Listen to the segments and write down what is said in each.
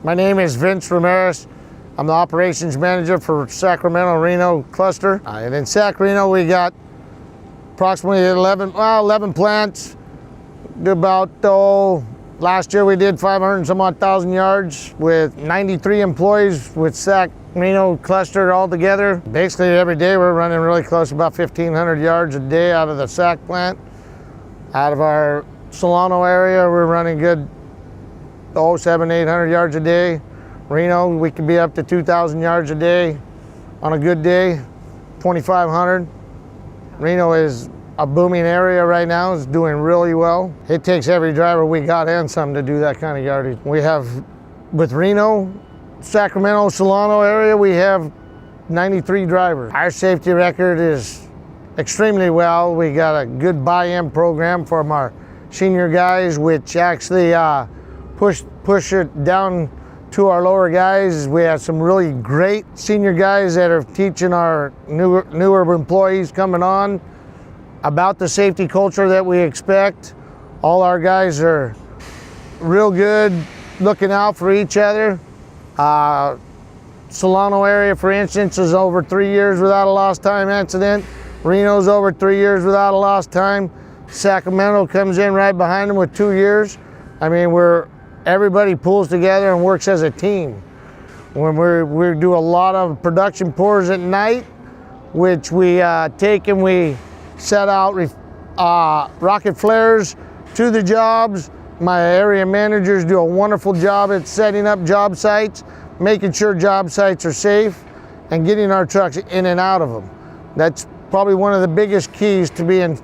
My name is Vince Ramirez. I'm the operations manager for Sacramento, Reno cluster. And in Sacramento, we got approximately 11 plants. Do about, last year we did 500 and some odd thousand yards with 93 employees with Sacramento cluster all together. Basically every day we're running really close to about 1,500 yards a day out of the Sac plant. Out of our Solano area, we're running good 700-800 yards a day. Reno, we can be up to 2,000 yards a day on a good day, 2,500. Reno is a booming area right now. It's doing really well. It takes every driver we got and some to do that kind of yardage. We have, with Reno, Sacramento, Solano area, we have 93 drivers. Our safety record is extremely well. We got a good buy-in program from our senior guys, which actually push it down to our lower guys. We have some really great senior guys that are teaching our newer employees coming on about the safety culture that we expect. All our guys are real good, looking out for each other. Solano area, for instance, is over 3 years without a lost time incident. Reno's over 3 years without a lost time. Sacramento comes in right behind them with 2 years. I mean, everybody pulls together and works as a team. When we do a lot of production pours at night, which we take and we set out rocket flares to the jobs. My area managers do a wonderful job at setting up job sites, making sure job sites are safe, and getting our trucks in and out of them. That's probably one of the biggest keys to being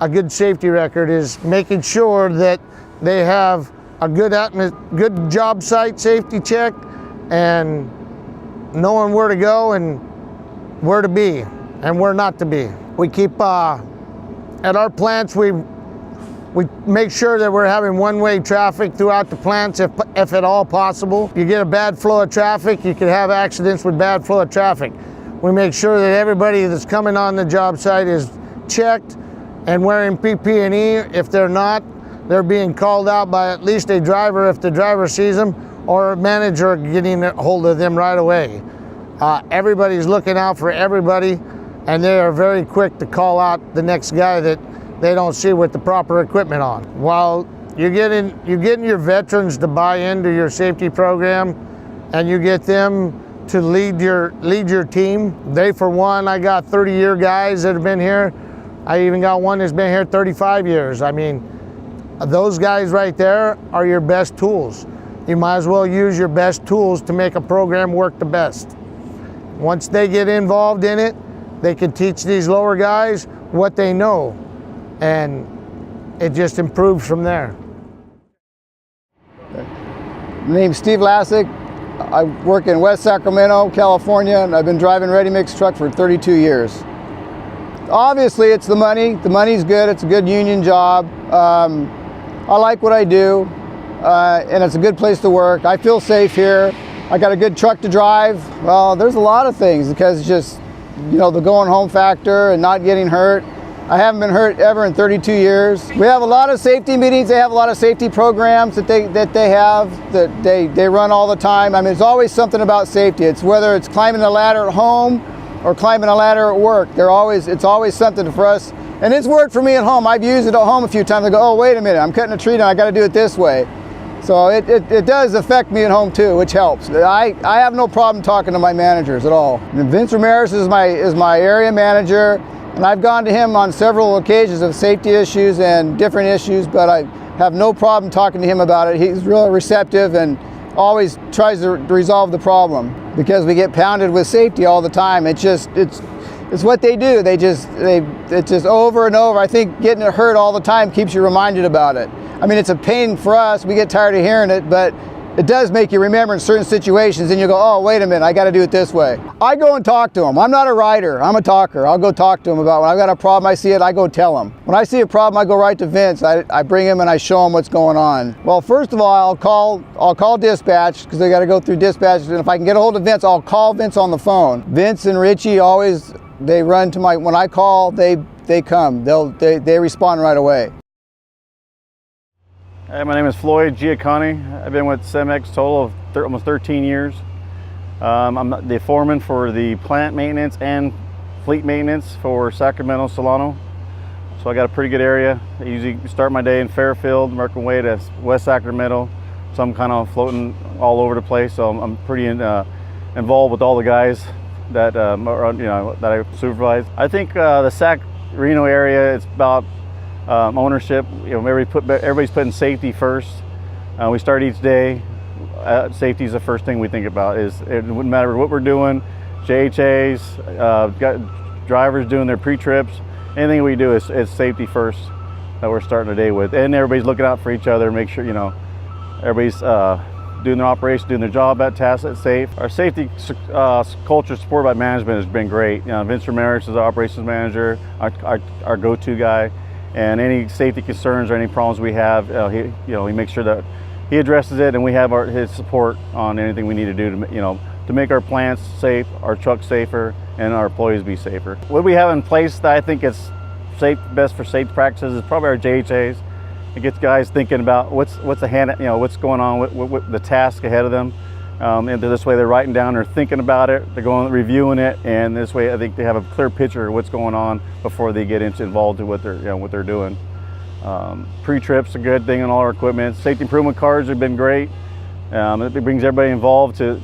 a good safety record, is making sure that they have a good job site safety check and knowing where to go and where to be and where not to be. We keep, at our plants, we make sure that we're having one-way traffic throughout the plants if at all possible. You get a bad flow of traffic, you could have accidents with bad flow of traffic. We make sure that everybody that's coming on the job site is checked and wearing PPE. If they're not, they're being called out by at least a driver if the driver sees them, or a manager getting a hold of them right away. Everybody's looking out for everybody, and they are very quick to call out the next guy that they don't see with the proper equipment on. While you're getting your veterans to buy into your safety program, and you get them to lead your team. They, for one, I got 30-year guys that have been here. I even got one that's been here 35 years. I mean, those guys right there are your best tools. You might as well use your best tools to make a program work the best. Once they get involved in it, they can teach these lower guys what they know, and it just improves from there. My name's Steve Lassick. I work in West Sacramento, California, and I've been driving ready-mix truck for 32 years. Obviously, it's the money. The money's good. It's a good union job. I like what I do, and it's a good place to work. I feel safe here. I got a good truck to drive. Well, there's a lot of things, because it's just, you know, the going home factor and not getting hurt. I haven't been hurt ever in 32 years. We have a lot of safety meetings. They have a lot of safety programs that they run all the time. I mean, it's always something about safety. It's whether it's climbing a ladder at home or climbing a ladder at work. It's always something for us. And it's worked for me at home. I've used it at home a few times. I go, oh, wait a minute, I'm cutting a tree now, I got to do it this way. So it does affect me at home too, which helps. I have no problem talking to my managers at all. And Vince Ramirez is my area manager, and I've gone to him on several occasions of safety issues and different issues, but I have no problem talking to him about it. He's really receptive and always tries to resolve the problem, because we get pounded with safety all the time. It's what they do. It's just over and over. I think getting hurt all the time keeps you reminded about it. I mean, it's a pain for us. We get tired of hearing it, but it does make you remember in certain situations, and you go, oh, wait a minute, I got to do it this way. I go and talk to them. I'm not a writer, I'm a talker. I'll go talk to them about when I've got a problem, I see it, I go tell them. When I see a problem, I go right to Vince. I bring him and I show him what's going on. Well, first of all, I'll call dispatch, because they got to go through dispatch, and if I can get a hold of Vince, I'll call Vince on the phone. Vince and Richie always, they run to when I call, they come. They respond right away. Hey, my name is Floyd Giacconi. I've been with Cemex a total of almost 13 years. I'm the foreman for the plant maintenance and fleet maintenance for Sacramento, Solano. So I got a pretty good area. I usually start my day in Fairfield, work my way to West Sacramento. So I'm kind of floating all over the place. So I'm pretty involved with all the guys that that I supervise. I think the Reno area, it's about ownership. Everybody's putting safety first. We start each day. Safety is the first thing we think about. It wouldn't matter what we're doing. JHAs, got drivers doing their pre-trips. Anything we do is safety first that we're starting the day with, and everybody's looking out for each other, make sure everybody's doing their operation, doing their job at task, it's safe. Our safety culture supported by management has been great. Vince Ramirez is our operations manager, our go-to guy, and any safety concerns or any problems we have, he makes sure that he addresses it, and we have his support on anything we need to do to make our plants safe, our trucks safer, and our employees be safer. What we have in place that I think is best for safety practices is probably our JHAs. It gets guys thinking about what's going on, what the task ahead of them. And this way they're writing down, they're thinking about it, they're going reviewing it, and this way I think they have a clear picture of what's going on before they get involved in what they're doing. Pre-trips a good thing on all our equipment. Safety improvement cards have been great. It brings everybody involved to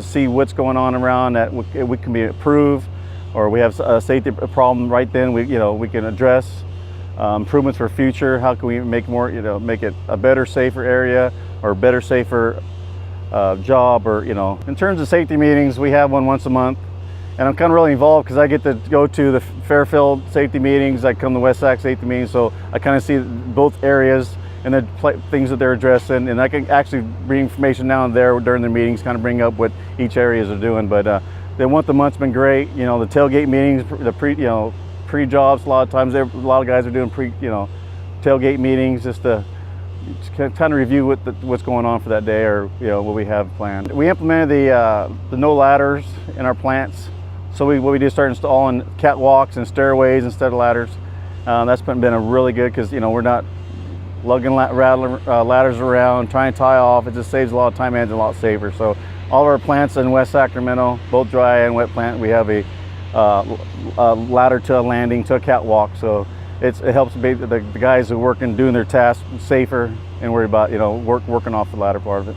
see what's going on around that we can be approved, or we have a safety problem right then we can address. Improvements for future. How can we make make it a better, safer area, or a better, safer job, or in terms of safety meetings, we have one once a month, and I'm kind of really involved because I get to go to the Fairfield safety meetings. I come to West Sac safety meetings, so I kind of see both areas and the things that they're addressing, and I can actually bring information now and there during the meetings, kind of bring up what each areas are doing. But the once a month's been great. The tailgate meetings, the pre-jobs, a lot of times a lot of guys are doing tailgate meetings just to kind of review what's going on for that day, or what we have planned. We implemented the no ladders in our plants, so what we did start installing catwalks and stairways instead of ladders. That's been a really good, because we're not lugging ladders around, trying to tie off. It just saves a lot of time and it's a lot safer. So all of our plants in West Sacramento, both dry and wet plant, we have a ladder to a landing to a catwalk. So it helps the guys who are doing their tasks safer, and worry about working off the ladder part of it.